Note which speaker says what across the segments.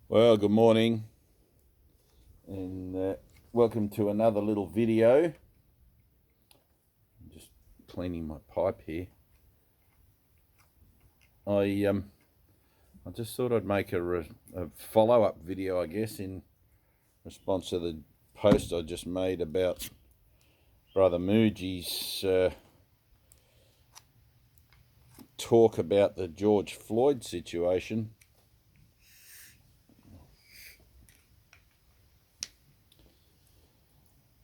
Speaker 1: Well, good morning, and welcome to another little video. I'm just cleaning my pipe here. I just thought I'd make a follow-up video, I guess, in response to the post I just made about Brother Mooji's talk about the George Floyd situation.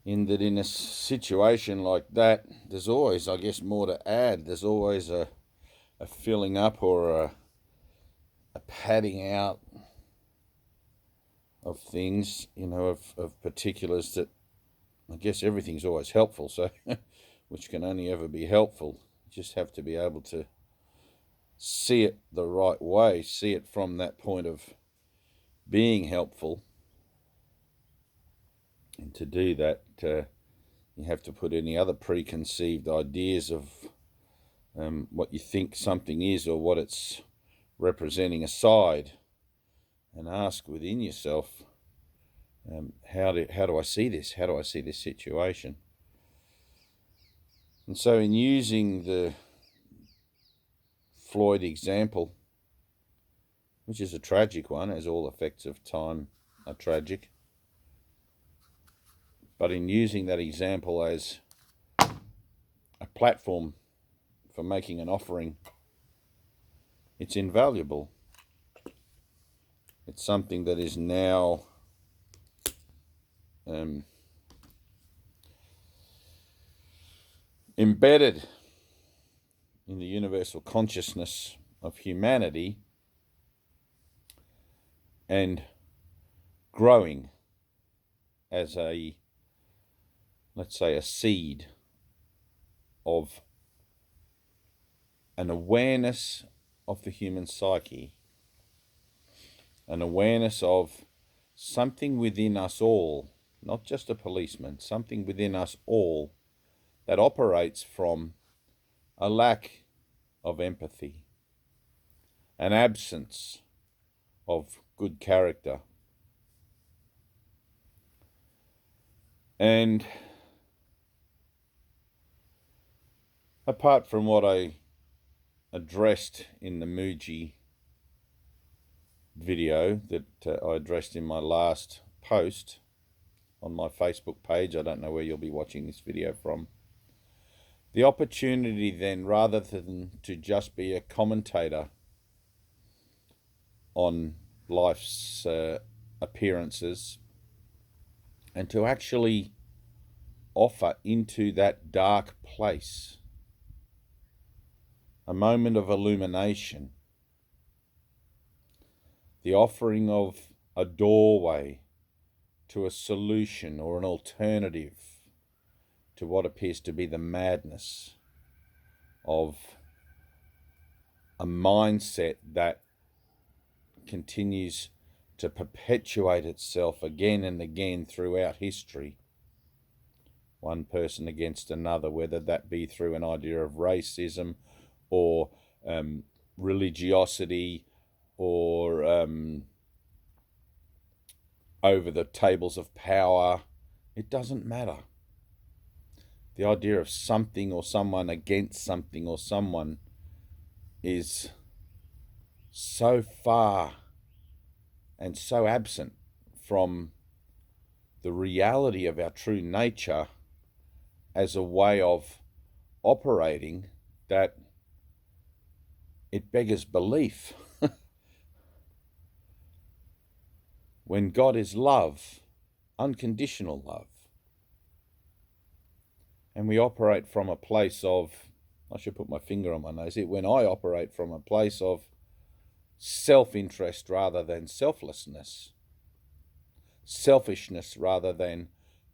Speaker 1: In that, in a situation like that, there's always, I guess, more to add. There's always a filling up or a padding out of things, of particulars that I guess everything's always helpful, so which can only ever be helpful. You just have to be able to see it the right way, see it from that point of being helpful. And to do that, you have to put any other preconceived ideas of what you think something is or what it's representing aside, and ask within yourself, how do I see this? How do I see this situation? And so in using the Floyd example, which is a tragic one, as all effects of time are tragic, but in using that example as a platform for making an offering, it's invaluable. It's something that is now embedded in the universal consciousness of humanity and growing as let's say, a seed of an awareness of the human psyche, an awareness of something within us all, not just a policeman, something within us all that operates from a lack of empathy, an absence of good character. And apart from what I addressed in the Mooji video that I addressed in my last post on my Facebook page, I don't know where you'll be watching this video from, the opportunity then, rather than to just be a commentator on life's appearances, and to actually offer into that dark place a moment of illumination, the offering of a doorway to a solution or an alternative to what appears to be the madness of a mindset that continues to perpetuate itself again and again throughout history, one person against another, whether that be through an idea of racism or religiosity or over the tables of power. It doesn't matter. The idea of something or someone against something or someone is so far and so absent from the reality of our true nature as a way of operating that it beggars belief. When God is love, unconditional love, and we operate from a place of, I should put my finger on my nose here, when I operate from a place of self-interest rather than selflessness, selfishness rather than,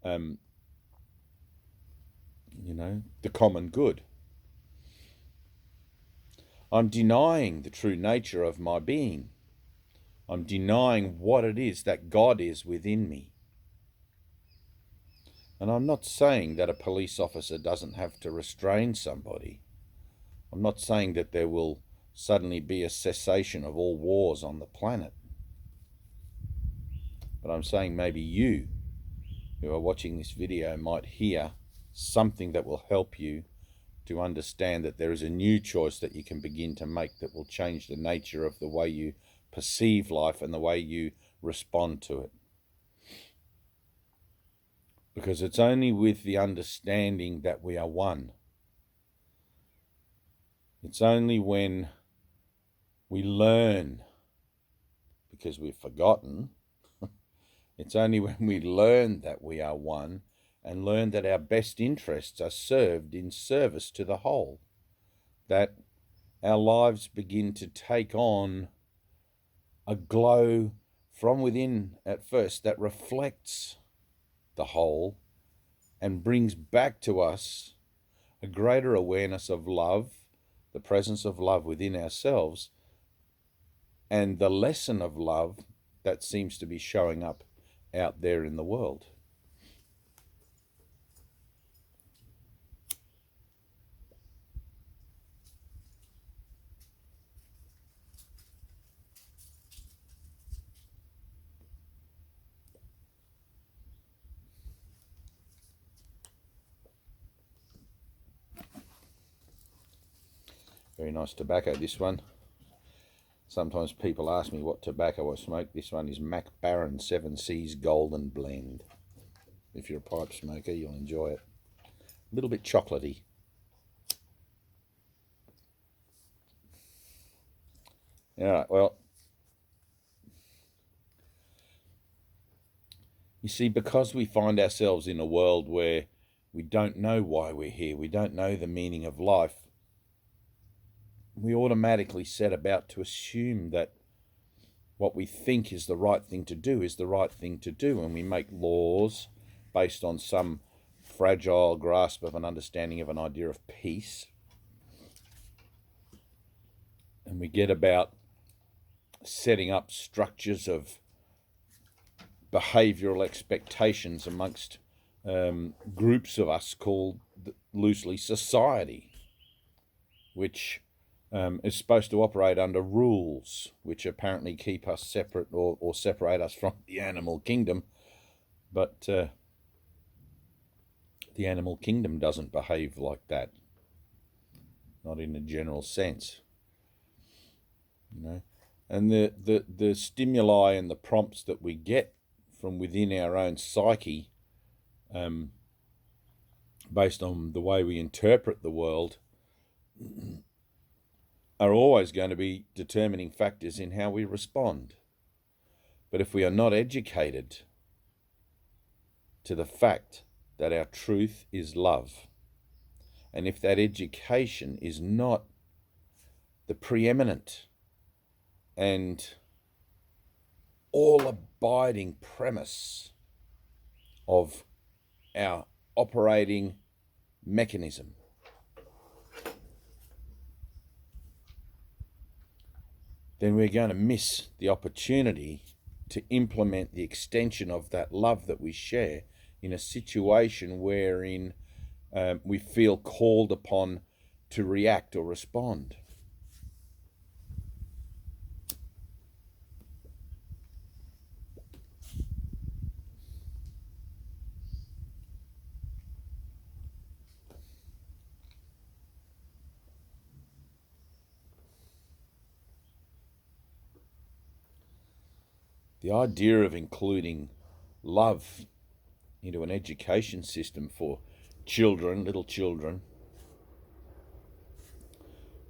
Speaker 1: the common good, I'm denying the true nature of my being. I'm denying what it is that God is within me. And I'm not saying that a police officer doesn't have to restrain somebody. I'm not saying that there will suddenly be a cessation of all wars on the planet. but I'm saying maybe you who are watching this video might hear something that will help you to understand that there is a new choice that you can begin to make that will change the nature of the way you perceive life and the way you respond to it. Because it's only with the understanding that we are one. It's only when we learn, because we've forgotten, it's only when we learn that we are one and learn that our best interests are served in service to the whole, that our lives begin to take on a glow from within at first that reflects the whole and brings back to us a greater awareness of love, the presence of love within ourselves, and the lesson of love that seems to be showing up out there in the world. Very nice tobacco, this one. Sometimes people ask me what tobacco I smoke. This one is Mac Baren 7 Seas Golden Blend. If you're a pipe smoker, you'll enjoy it. A little bit chocolatey. All right, well, you see, because we find ourselves in a world where we don't know why we're here, we don't know the meaning of life, we automatically set about to assume that what we think is the right thing to do is the right thing to do, and we make laws based on some fragile grasp of an understanding of an idea of peace, and we get about setting up structures of behavioural expectations amongst groups of us called loosely society, which is supposed to operate under rules which apparently keep us separate or separate us from the animal kingdom. But the animal kingdom doesn't behave like that, not in a general sense, you know. And the stimuli and the prompts that we get from within our own psyche, based on the way we interpret the world, are always going to be determining factors in how we respond. But if we are not educated to the fact that our truth is love, and if that education is not the preeminent and all-abiding premise of our operating mechanism, then we're going to miss the opportunity to implement the extension of that love that we share in a situation wherein we feel called upon to react or respond. The idea of including love into an education system for children, little children,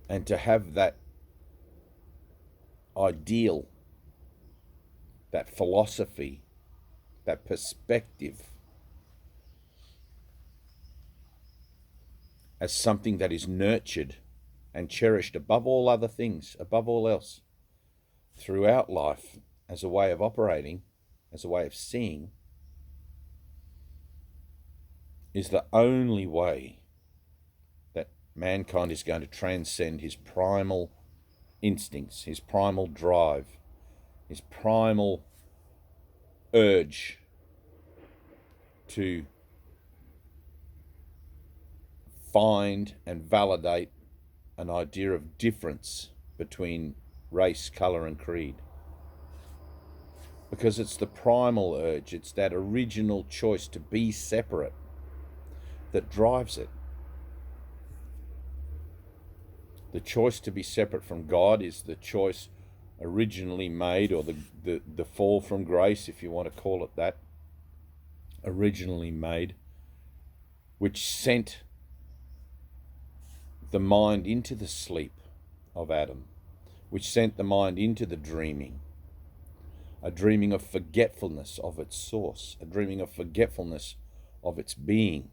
Speaker 1: and to have that ideal, that philosophy, that perspective as something that is nurtured and cherished above all other things, above all else, throughout life, as a way of operating, as a way of seeing, is the only way that mankind is going to transcend his primal instincts, his primal drive, his primal urge to find and validate an idea of difference between race, colour and creed. because it's the primal urge, it's that original choice to be separate that drives it. The choice to be separate from God is the choice originally made, or the fall from grace, if you want to call it that, originally made, which sent the mind into the sleep of Adam, which sent the mind into the dreaming, a dreaming of forgetfulness of its source, a dreaming of forgetfulness of its being.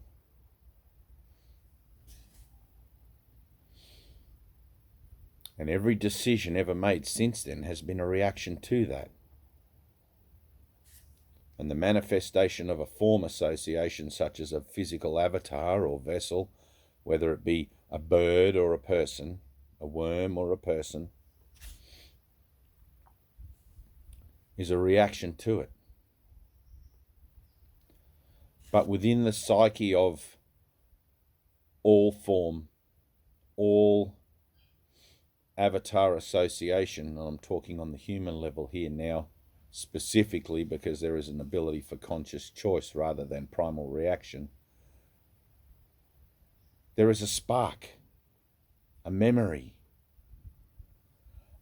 Speaker 1: And every decision ever made since then has been a reaction to that. And the manifestation of a form association, such as a physical avatar or vessel, whether it be a bird or a person, a worm or a person, is a reaction to it. But within the psyche of all form, all avatar association, and I'm talking on the human level here now, specifically because there is an ability for conscious choice rather than primal reaction, there is a spark, a memory,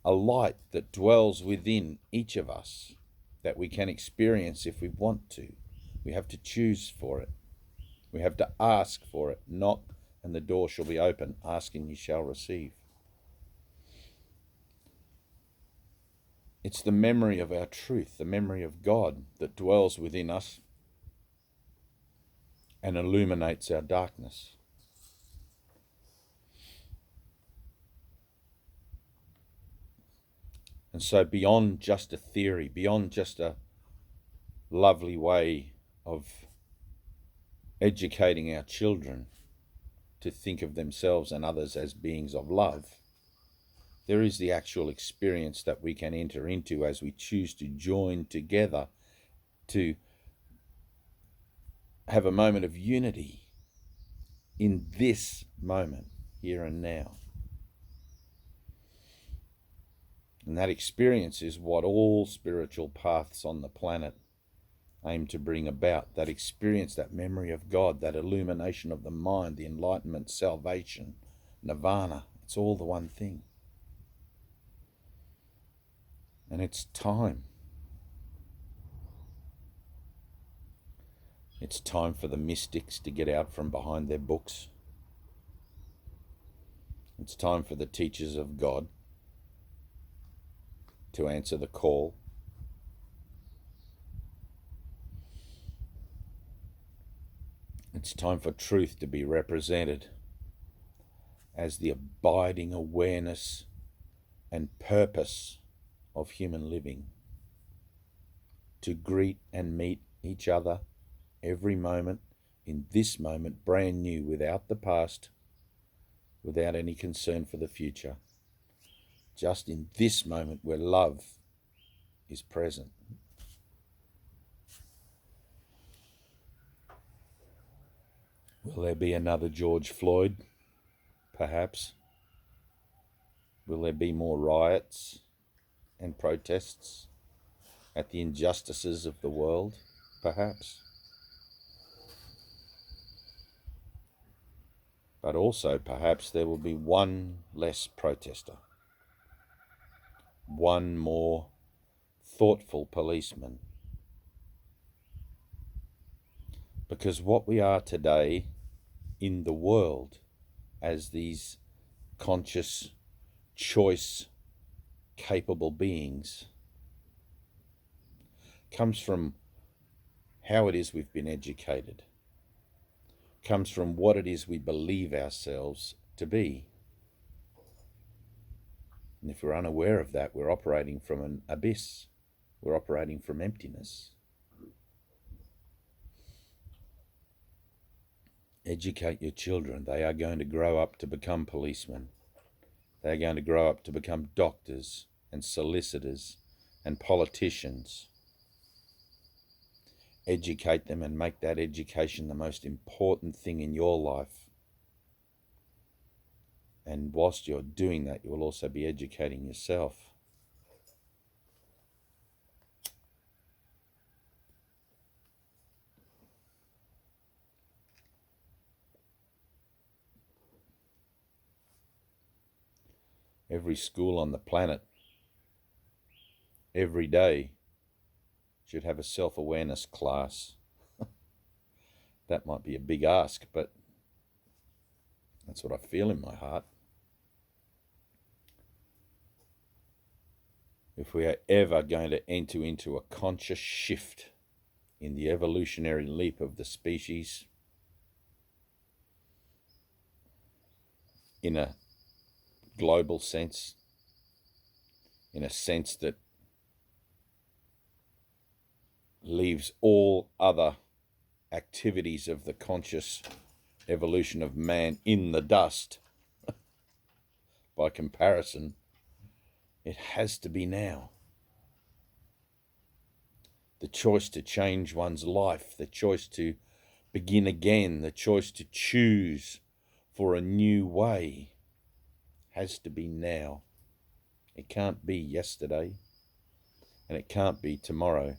Speaker 1: a light that dwells within each of us that we can experience if we want to. We have to choose for it. We have to ask for it. Knock and the door shall be open. Ask and ye shall receive. It's the memory of our truth, the memory of God that dwells within us and illuminates our darkness. And so beyond just a theory, beyond just a lovely way of educating our children to think of themselves and others as beings of love, there is the actual experience that we can enter into as we choose to join together to have a moment of unity in this moment, here and now. And that experience is what all spiritual paths on the planet aim to bring about. That experience, that memory of God, that illumination of the mind, the enlightenment, salvation, nirvana. It's all the one thing. And it's time. It's time for the mystics to get out from behind their books. It's time for the teachers of God to answer the call. It's time for truth to be represented as the abiding awareness and purpose of human living. To greet and meet each other every moment, in this moment, brand new, without the past, without any concern for the future. Just in this moment where love is present. Will there be another George Floyd? Perhaps. Will there be more riots and protests at the injustices of the world? Perhaps. But also perhaps there will be one less protester, one more thoughtful policeman. Because what we are today in the world as these conscious, choice, capable beings comes from how it is we've been educated, comes from what it is we believe ourselves to be. And if we're unaware of that, we're operating from an abyss. We're operating from emptiness. Educate your children. They are going to grow up to become policemen. They are going to grow up to become doctors and solicitors and politicians. Educate them and make that education the most important thing in your life. And whilst you're doing that, you will also be educating yourself. Every school on the planet, every day, should have a self-awareness class. That might be a big ask, but that's what I feel in my heart. If we are ever going to enter into a conscious shift in the evolutionary leap of the species, in a global sense, in a sense that leaves all other activities of the conscious evolution of man in the dust, by comparison, it has to be now. The choice to change one's life, the choice to begin again, the choice to choose for a new way has to be now. It can't be yesterday, and it can't be tomorrow.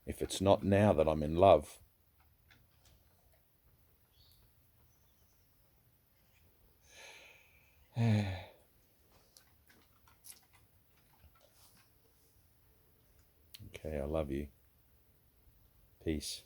Speaker 1: If it's not now that I'm in love, okay, I love you. Peace.